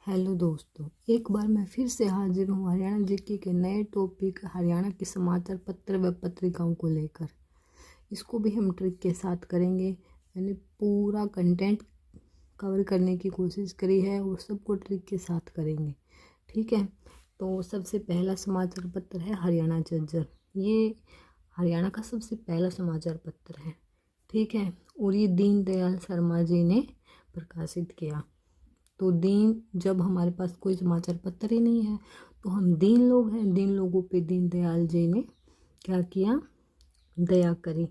Hello दोस्तों, एक बार मैं फिर से हाजिर हूँ हरियाणा जीके के नए टॉपिक हरियाणा के समाचार पत्र व पत्रिकाओं को लेकर। इसको भी हम ट्रिक के साथ करेंगे। मैंने पूरा कंटेंट कवर करने की कोशिश करी है और सबको ट्रिक के साथ करेंगे, ठीक है। तो सबसे पहला समाचार पत्र है हरियाणा झज्जर। ये हरियाणा का सबसे पहला समाचार पत्र है, ठीक है। और ये दीनदयाल शर्मा जी ने प्रकाशित किया। तो जब हमारे पास कोई समाचार पत्र ही नहीं है तो हम दीन लोग हैं, दीन लोगों पे दीनदयाल जी ने क्या किया, दया करी।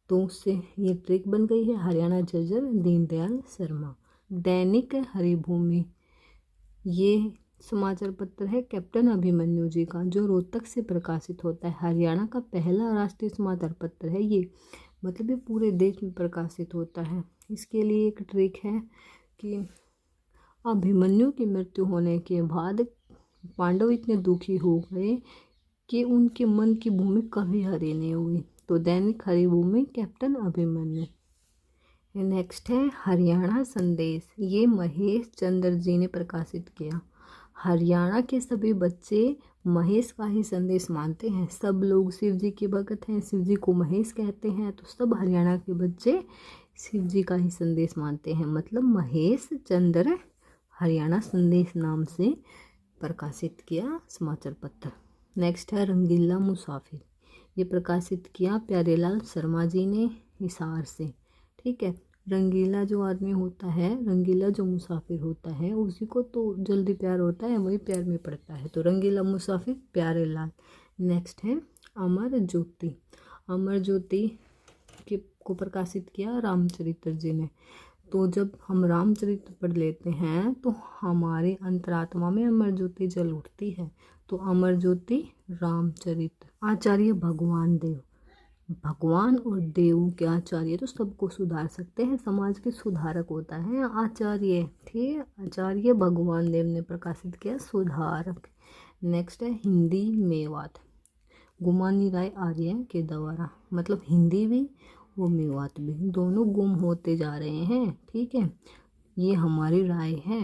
तो उससे ये ट्रिक बन गई है हरियाणा झज्जर दीनदयाल शर्मा। दैनिक हरिभूमि, ये समाचार पत्र है कैप्टन अभिमन्यु जी का, जो रोहतक से प्रकाशित होता है। हरियाणा का पहला राष्ट्रीय समाचार पत्र है ये, मतलब ये पूरे देश में प्रकाशित होता है। इसके लिए एक ट्रिक है कि अभिमन्यु की मृत्यु होने के बाद पांडव इतने दुखी हो गए कि उनके मन की भूमि कभी हरी नहीं हुई। तो दैनिक हरिभूमि कैप्टन अभिमन्यु। नेक्स्ट है हरियाणा संदेश, ये महेश चंद्र जी ने प्रकाशित किया। हरियाणा के सभी बच्चे महेश का ही संदेश मानते हैं। सब लोग शिव जी के भक्त हैं, शिव जी को महेश कहते हैं। तो सब हरियाणा के बच्चे शिव जी का ही संदेश मानते हैं, मतलब महेश चंद्र हरियाणा संदेश नाम से प्रकाशित किया समाचार पत्र। नेक्स्ट है रंगीला मुसाफिर, ये प्रकाशित किया प्यारेलाल शर्मा जी ने हिसार से, ठीक है। रंगीला जो आदमी होता है, रंगीला जो मुसाफिर होता है, उसी को तो जल्दी प्यार होता है, वही प्यार में पड़ता है। तो रंगीला मुसाफिर प्यारेलाल। नेक्स्ट है अमर ज्योति, अमर ज्योति को प्रकाशित किया रामचरित्र जी ने। तो जब हम रामचरित्र पढ़ लेते हैं तो हमारे अंतरात्मा में अमर ज्योति जल उठती है। तो अमर ज्योति रामचरित्र। आचार्य भगवान देव, भगवान और देव के आचार्य तो सबको सुधार सकते हैं, समाज के सुधारक होता है आचार्य, ठीक है। आचार्य भगवान देव ने प्रकाशित किया सुधारक। नेक्स्ट है हिंदी मेवात, गुमानी राय आर्य के द्वारा, मतलब हिंदी भी वो मेवात भी, दोनों गुम होते जा रहे हैं, ठीक है। ये हमारी राय है।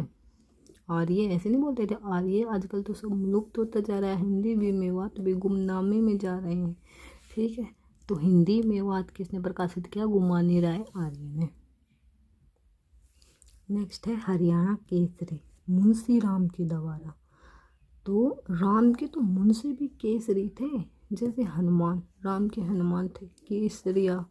आर्य ऐसे नहीं बोलते थे, आर्य आजकल तो सब लुप्त होता जा रहा है, हिंदी भी मेवात भी गुमनामे में जा रहे हैं, ठीक है। तो हिंदी मेवात किसने प्रकाशित किया, गुमानी राय आर्य ने। नेक्स्ट है हरियाणा केसरी, मुंशी राम के द्वारा। तो राम के तो मुंशी भी केसरी थे, जैसे हनुमान, राम के हनुमान थे, केसरिया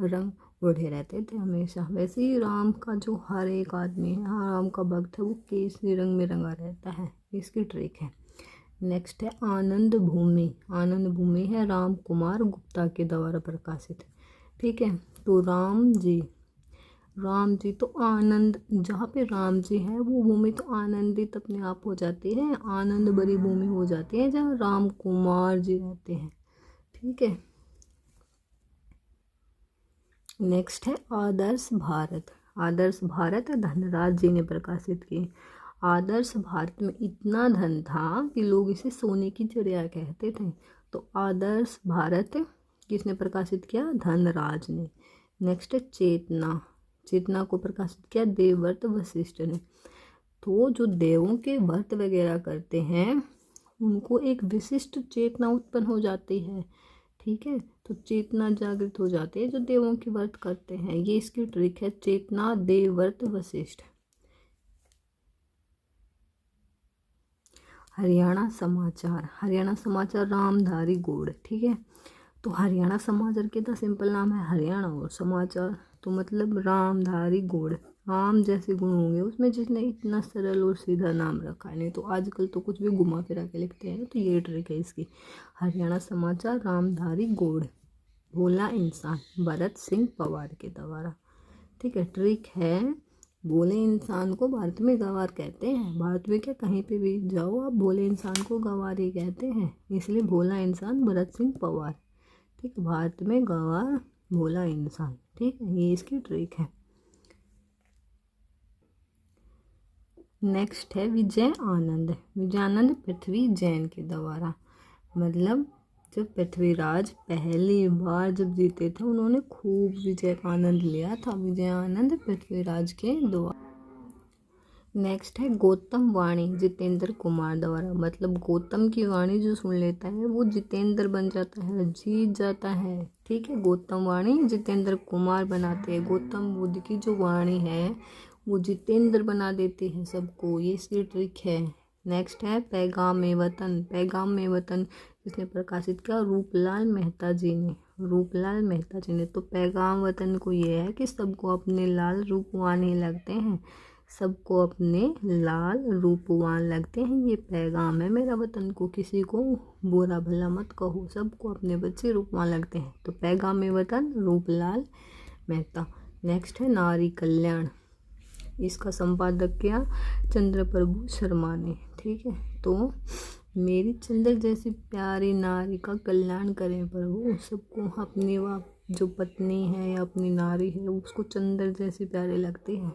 रंग ओढ़े रहते थे हमेशा। वैसे ही राम का जो हर एक आदमी है, राम का भक्त है, वो केसरी रंग में रंगा रहता है। इसकी ट्रिक है। नेक्स्ट है आनंद भूमि, आनंद भूमि है राम कुमार गुप्ता के द्वारा प्रकाशित, ठीक है। तो राम जी तो आनंद, जहाँ पे राम जी है वो भूमि तो आनंदित अपने आप हो जाती है, आनंद भरी भूमि हो जाती है जहाँ राम कुमार जी रहते हैं, ठीक है। नेक्स्ट है आदर्श भारत, आदर्श भारत धनराज जी ने प्रकाशित किए। आदर्श भारत में इतना धन था कि लोग इसे सोने की चिड़िया कहते थे। तो आदर्श भारत किसने प्रकाशित किया, धनराज ने। नेक्स्ट है चेतना, चेतना को प्रकाशित किया देवव्रत वशिष्ठ ने। तो जो देवों के व्रत वगैरह करते हैं उनको एक विशिष्ट चेतना उत्पन्न हो जाती है, ठीक है। तो चेतना जागृत हो जाती है जो देवों के व्रत करते हैं। ये इसकी ट्रिक है, चेतना देवव्रत वशिष्ठ। हरियाणा समाचार, हरियाणा समाचार रामधारी गौड़, ठीक है। तो हरियाणा समाचार के तो सिंपल नाम है हरियाणा और समाचार, तो मतलब रामधारी गौड़, राम जैसे गुण होंगे उसमें, जिसने इतना सरल और सीधा नाम रखा है। नहीं तो आजकल तो कुछ भी घुमा फिरा के लिखते हैं। तो ये ट्रिक है इसकी, हरियाणा समाचार रामधारी गौड़। भोला इंसान भरत सिंह पवार के द्वारा, ठीक है। ट्रिक है, भोले इंसान को भारत में गंवार कहते हैं। भारत में क्या, कहीं पे भी जाओ आप भोले इंसान को गंवार ही कहते हैं, इसलिए भोला इंसान भरत सिंह पवार, ठीक। भारत में गंवार भोला इंसान, ठीक है। ये इसकी ट्रिक है। नेक्स्ट है विजय आनंद, विजय आनंद पृथ्वी जैन के द्वारा, मतलब जब पृथ्वीराज पहली बार जब जीते थे उन्होंने खूब विजय का आनंद लिया था। विजय आनंद पृथ्वीराज के द्वारा। नेक्स्ट है गौतम वाणी जितेंद्र कुमार द्वारा, मतलब गौतम की वाणी जो सुन लेता है वो जितेंद्र बन जाता है, जीत जाता है। ठीक है, गौतम वाणी जितेंद्र कुमार बनाते हैं, गौतम बुद्ध की जो वाणी है वो जितेंद्र बना देते हैं सबको, ये इसकी ट्रिक है। नेक्स्ट है पैगाम ए वतन, पैगाम ए वतन जिसने प्रकाशित किया रूपलाल मेहता जी ने, रूपलाल मेहता जी ने। तो पैगाम वतन को ये है कि सबको अपने लाल रूपवान ही लगते हैं, सबको अपने लाल रूपवान लगते हैं, ये पैगाम है मेरा वतन को, किसी को बुरा भला मत कहो, सबको अपने बच्चे रूपवान लगते हैं। तो पैगाम में वतन रूपलाल मेहता। नेक्स्ट है नारी कल्याण, इसका संपादक किया चंद्र प्रभु शर्मा ने। ठीक है, तो मेरी चंद्र जैसी प्यारी नारी का कल्याण करें प्रभु, सबको अपनी जो पत्नी है या अपनी नारी है उसको चंद्र जैसे प्यारे लगते हैं।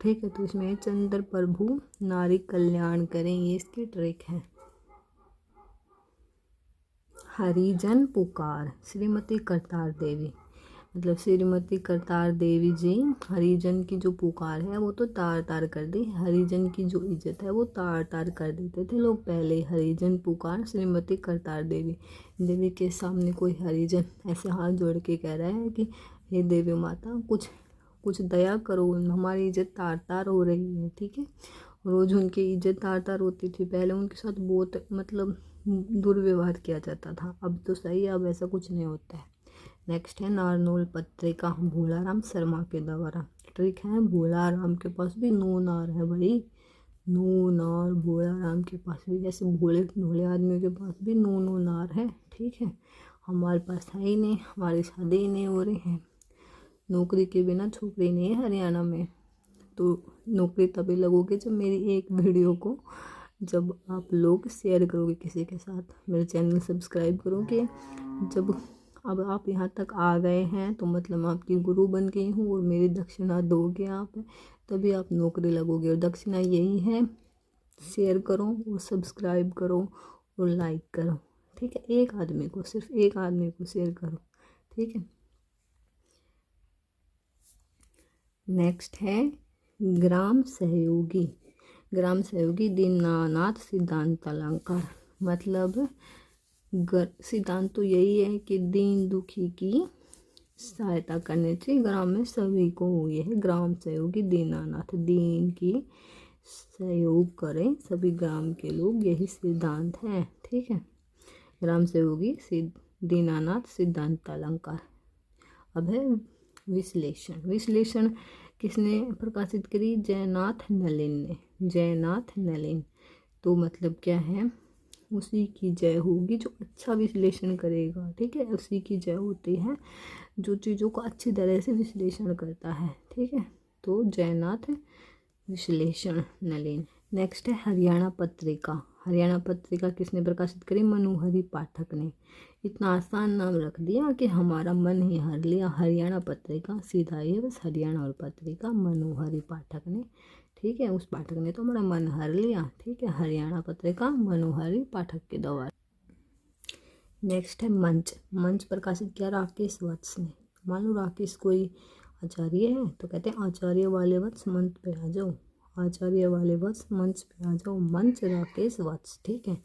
ठीक है, तो इसमें चंद्र प्रभु नारी कल्याण करें, ये इसकी ट्रिक है। हरिजन पुकार, श्रीमती करतार देवी, मतलब श्रीमती करतार देवी जी हरिजन की जो पुकार है वो तो तार तार कर दी, हरिजन की जो इज्जत है वो तार तार कर देते थे लोग पहले। हरिजन पुकार श्रीमती करतार देवी, देवी के सामने कोई हरिजन ऐसे हाथ जोड़ के कह रहा है कि हे देवी माता कुछ दया करो, हमारी इज्जत तार तार हो रही है। ठीक है, रोज़ उनकी इज्जत तार तार होती थी, पहले उनके साथ बहुत मतलब दुर्व्यवहार किया जाता था, अब तो सही है, अब ऐसा कुछ नहीं होता है। नेक्स्ट है नारनौल पत्रिका भोलाराम शर्मा के द्वारा, ट्रिक है भोलाराम के पास भी नो नार है भाई, नो नार भोलाराम के पास भी, जैसे भोले भोले आदमियों के पास भी नो नार है। ठीक है, हमारे पास है ही नहीं, हमारी शादी ही नहीं हो रही है, नौकरी के बिना छोकरी नहीं है हरियाणा में। तो नौकरी तभी लगोगे जब मेरी एक वीडियो को जब आप लोग शेयर करोगे किसी के साथ, मेरे चैनल सब्सक्राइब करोगे। जब अब आप यहाँ तक आ गए हैं तो मतलब आपकी गुरु बन गई हूँ और मेरी दक्षिणा दोगे आप, तभी आप नौकरी लगोगे। और दक्षिणा यही है, शेयर करो और सब्सक्राइब करो और लाइक करो। ठीक है, एक आदमी को, सिर्फ एक आदमी को शेयर करो। ठीक है, नेक्स्ट है ग्राम सहयोगी, ग्राम सहयोगी दीनानाथ सिद्धांत अलंकार, मतलब सिद्धांत तो यही है कि दीन दुखी की सहायता करने चाहिए ग्राम में सभी को, यह है ग्राम सहयोगी दीनानाथ, दीन की सहयोग करें सभी ग्राम के लोग, यही सिद्धांत है। ठीक है, ग्राम सहयोगी दीनानाथ सिद्धांत अलंकार। अब है विश्लेषण, विश्लेषण किसने प्रकाशित करी? जयनाथ नलिन ने, जयनाथ नलिन। तो मतलब क्या है, उसी की जय होगी जो अच्छा विश्लेषण करेगा। ठीक है, उसी की जय होती है जो चीज़ों को अच्छी तरह से विश्लेषण करता है। ठीक है, तो जयनाथ विश्लेषण नलिन। नेक्स्ट है हरियाणा पत्रिका, हरियाणा पत्रिका किसने प्रकाशित करी? मनोहरी पाठक ने। इतना आसान नाम रख दिया कि हमारा मन ही हर लिया, हरियाणा पत्रिका, सीधा ये बस हरियाणा और पत्रिका, मनोहरी पाठक ने। ठीक है, उस पाठक ने तो हमारा मन हर लिया। ठीक है, हरियाणा पत्रिका मनोहरी पाठक के द्वारा। नेक्स्ट है मंच, मंच प्रकाशित किया राकेश वत्स ने। मान लो राकेश कोई आचार्य है तो कहते हैं आचार्य वाले वत्स मंच पे आ जाओ, आचार्य वाले वत्स मंच पे आ जाओ, मंच राकेश वत्स। ठीक है,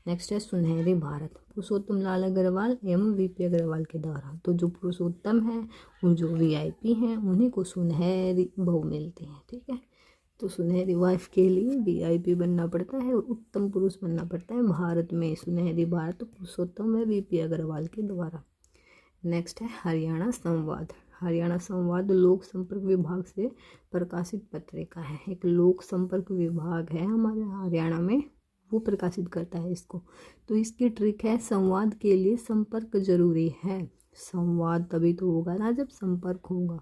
नेक्स्ट है सुनहरी भारत, पुरुषोत्तम लाल अग्रवाल एवं वीपी अग्रवाल के द्वारा। तो जो पुरुषोत्तम है और जो वीआईपी हैं उन्हीं को सुनहरी बहू मिलती है। ठीक है, तो सुनहरी वाइफ के लिए वीआईपी बनना पड़ता है और उत्तम पुरुष बनना पड़ता है भारत में। सुनहरी भारत पुरुषोत्तम व वीपी अग्रवाल के द्वारा। नेक्स्ट है हरियाणा संवाद, हरियाणा संवाद लोक संपर्क विभाग से प्रकाशित पत्रिका है, एक लोक संपर्क विभाग है हमारे हरियाणा में, वो प्रकाशित करता है इसको। तो इसकी ट्रिक है संवाद के लिए संपर्क जरूरी है, संवाद तभी तो होगा ना जब संपर्क होगा।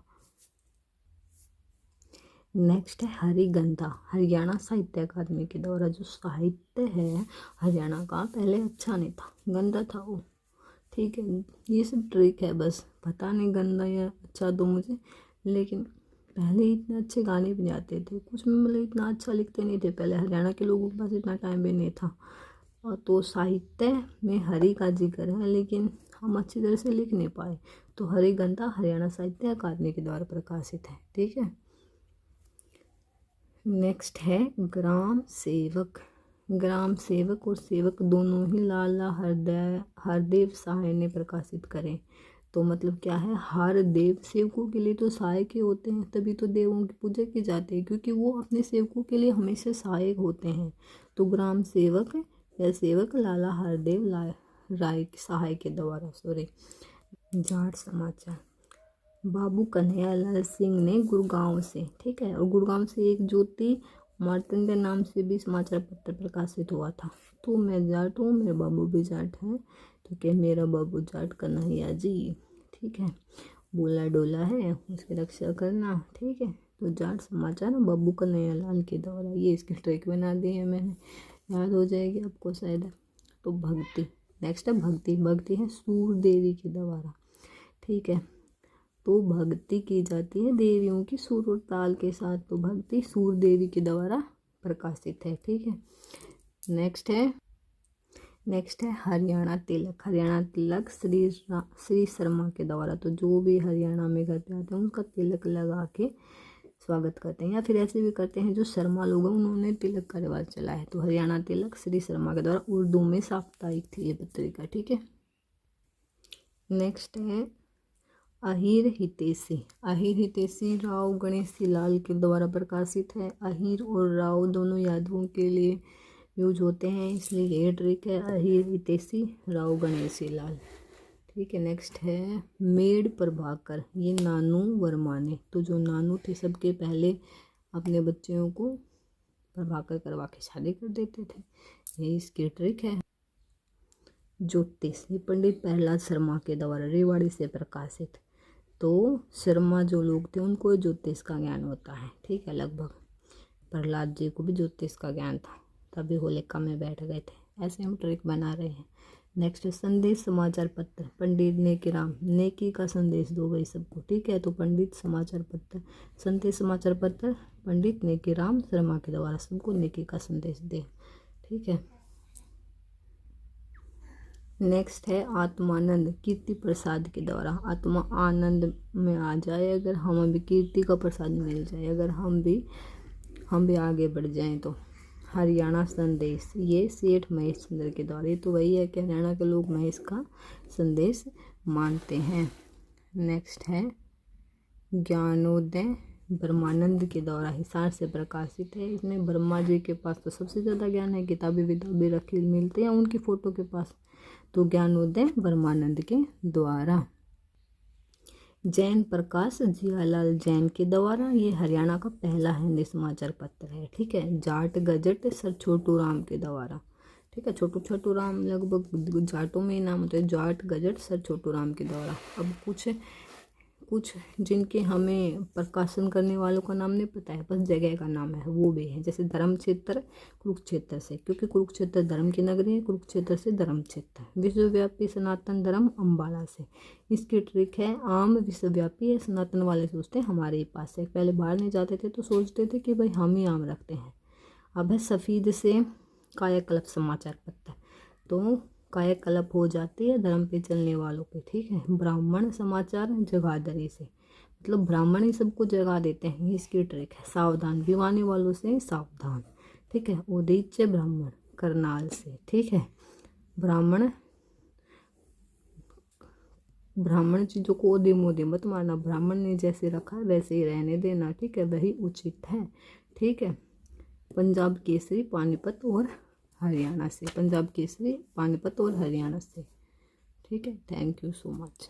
नेक्स्ट है हरिगंधा, हरियाणा साहित्य अकादमी के द्वारा। जो साहित्य है हरियाणा का पहले अच्छा नहीं था, गंदा था वो। ठीक है, ये सब ट्रिक है, बस पता नहीं गंदा या अच्छा तो मुझे, लेकिन पहले इतने अच्छे गाने भी आते थे, कुछ में मतलब इतना अच्छा लिखते नहीं थे पहले, हरियाणा के लोगों के पास इतना टाइम भी नहीं था। और तो साहित्य में हरि का जिक्र है लेकिन हम अच्छी तरह से लिख नहीं पाए, तो हरिगंधा हरियाणा साहित्य अकादमी के द्वारा प्रकाशित है। ठीक है, नेक्स्ट है ग्राम सेवक। ग्राम सेवक और सेवक दोनों ही लाला हरदेव सहाय ने प्रकाशित करें। तो मतलब क्या है, हर देव सेवकों के लिए तो सहायक ही होते हैं, तभी तो देवों की पूजा की जाती है, क्योंकि वो अपने सेवकों के लिए हमेशा सहायक होते हैं। तो ग्राम सेवक या सेवक लाला हरदेव राय सहाय के द्वारा जाट समाचार। बाबू कन्हैयालाल सिंह ने गुड़गांव से, ठीक है, और गुड़गांव से एक ज्योति मार्तंड नाम से भी समाचार पत्र प्रकाशित हुआ था। तो मैं जाट हूँ, मेरे बाबू भी जाट है, तो क्या मेरा बाबू जाट कन्हैया जी, ठीक है, बोला डोला है उसकी रक्षा करना, ठीक है। तो जाट समाचार बाबू कन्हैयालाल के द्वारा, ये इसकी ट्रिक बना दी है मैंने, याद हो जाएगी आपको शायद। तो भक्ति, नेक्स्ट है भक्ति। भक्ति है सूर देवी के द्वारा, ठीक है। तो भक्ति की जाती है देवियों की सुर और ताल के साथ, तो भक्ति सूर देवी के द्वारा प्रकाशित है, ठीक है। नेक्स्ट है हरियाणा तिलक। हरियाणा तिलक श्री शर्मा के द्वारा। तो जो भी हरियाणा में घर पे आते हैं उनका तिलक लगा के स्वागत करते हैं, या फिर ऐसे भी करते हैं जो शर्मा लोग हैं उन्होंने तिलक का रिवाज चला है। तो हरियाणा तिलक श्री शर्मा के द्वारा, उर्दू में साप्ताहिक थी ये पत्रिका, ठीक है। नेक्स्ट है अहीर हितेशी। अहीर हितेशी राव गणेशी लाल के द्वारा प्रकाशित है। अहीर और राव दोनों यादवों के लिए यूज होते हैं, इसलिए ये ट्रिक है अहीर हितेशी राव गणेशी लाल, ठीक है। नेक्स्ट है मेड प्रभाकर। ये नानू वर्मा ने, तो जो नानू थे सबके पहले अपने बच्चों को प्रभाकर करवा के शादी कर देते थे, ये इसकी ट्रिक है। ज्योतिष, ये पंडित प्रहलाद शर्मा के द्वारा रेवाड़ी से प्रकाशित। तो शर्मा जो लोग थे उनको ज्योतिष का ज्ञान होता है, ठीक है, लगभग प्रहलाद जी को भी ज्योतिष का ज्ञान था, तभी होलिका में बैठ गए थे। ऐसे हम ट्रिक बना रहे हैं। नेक्स्ट संदेश समाचार पत्र। पंडित नेकीराम, नेकी का संदेश दो भाई सबको, ठीक है। तो पंडित समाचार पत्र, संदेश समाचार पत्र पंडित नेकीराम शर्मा के द्वारा सबको नेकी का संदेश दे, ठीक है। नेक्स्ट है आत्मानंद कीर्ति प्रसाद के द्वारा। आत्मा आनंद में आ जाए अगर हमें भी कीर्ति का प्रसाद मिल जाए, अगर हम भी आगे बढ़ जाएं तो। हरियाणा संदेश, ये सेठ महेश चंद्र के द्वारा। ये तो वही है कि हरियाणा के लोग महेश का संदेश मानते हैं। नेक्स्ट है ज्ञानोदय ब्रह्मानंद के द्वारा हिसार से प्रकाशित है। इसमें ब्रह्मा जी के पास तो सबसे ज़्यादा ज्ञान है, किताबें विताबें रखी मिलते हैं उनकी फ़ोटो के पास। तो ज्ञानोदय ब्रह्मानंद के द्वारा। जैन प्रकाश जियालाल जैन के द्वारा, ये हरियाणा का पहला हिंदी समाचार पत्र है, ठीक है। जाट गजट सर छोटू राम के द्वारा, ठीक है। छोटू राम लगभग जाटों में ही नाम होते हैं, जाट गजट सर छोटू राम के द्वारा। अब कुछ जिनके हमें प्रकाशन करने वालों का नाम नहीं पता है, बस जगह का नाम है, वो भी है। जैसे धर्म क्षेत्र कुरुक्षेत्र से, क्योंकि कुरुक्षेत्र धर्म की नगरी है, कुरुक्षेत्र से धर्म क्षेत्र। विश्वव्यापी सनातन धर्म अम्बाला से। इसकी ट्रिक है आम विश्वव्यापी है, सनातन वाले सोचते हैं हमारे ही पास है। पहले बाहर नहीं जाते थे तो सोचते थे कि भाई हम ही आम रखते हैं। अब है सफ़ीद से कायाकल्प समाचार पत्र। तो कायाकल्प हो जाती है धर्म पे चलने वालों पे, ठीक है। ब्राह्मण समाचार जगाधरी से, मतलब ब्राह्मण ही सबको जगा देते हैं, इसकी ट्रिक है। सावधान, दीवाने वालों से सावधान, ठीक है। उदीच्य ब्राह्मण करनाल से, ठीक है। ब्राह्मण चीज़ों को ओदे मोदे मत मारना, ब्राह्मण ने जैसे रखा वैसे ही रहने देना, ठीक है, वही उचित है, ठीक है। पंजाब केसरी पानीपत और हरियाणा से, पंजाब केसरी पानीपत और हरियाणा से, ठीक है। Thank you so much.